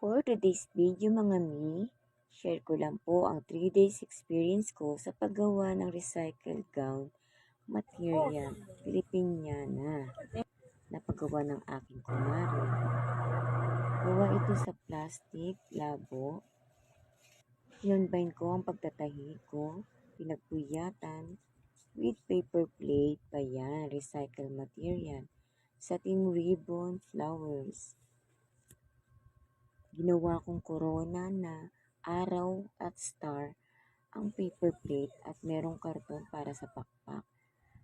For today's video mga mi, share ko lang po ang 3 days experience ko sa paggawa ng recycled gown material Filipiniana na paggawa ng aking kumare. Gawa ito sa plastic, labo. Kinonbine ko ang pagtatahi ko, pinagpuyatan, with paper plate pa yan, recycled material, satin ribbon, flowers. Ginawa kong corona na araw at star ang paper plate at merong karton para sa pakpak.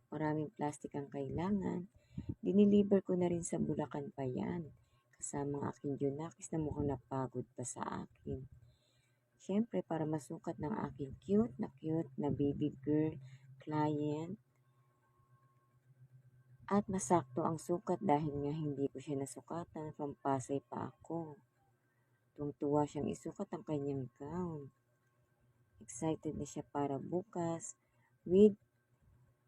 Maraming plastic ang kailangan. Diniliver ko na rin sa Bulacan pa yan. Kasama ang aking Junakis na mukhang napagod pa sa akin. Siyempre para masukat ng aking cute na baby girl client. At masakto ang sukat dahil nga hindi ko siya nasukatan, from Pasay pa ako. Tuwang-tuwa siyang isukat ang kanyang gown. Excited na siya para bukas with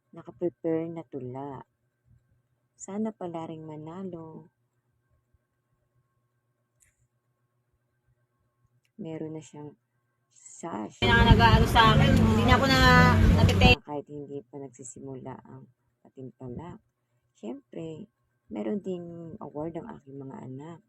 nakaprepare na tula. Sana pala ring manalo. Meron na siyang sash. Nag-aano sa akin, hindi na ako natitake. Kahit hindi pa nagsisimula ang patimpalak. Siyempre, meron ding award ang aking mga anak.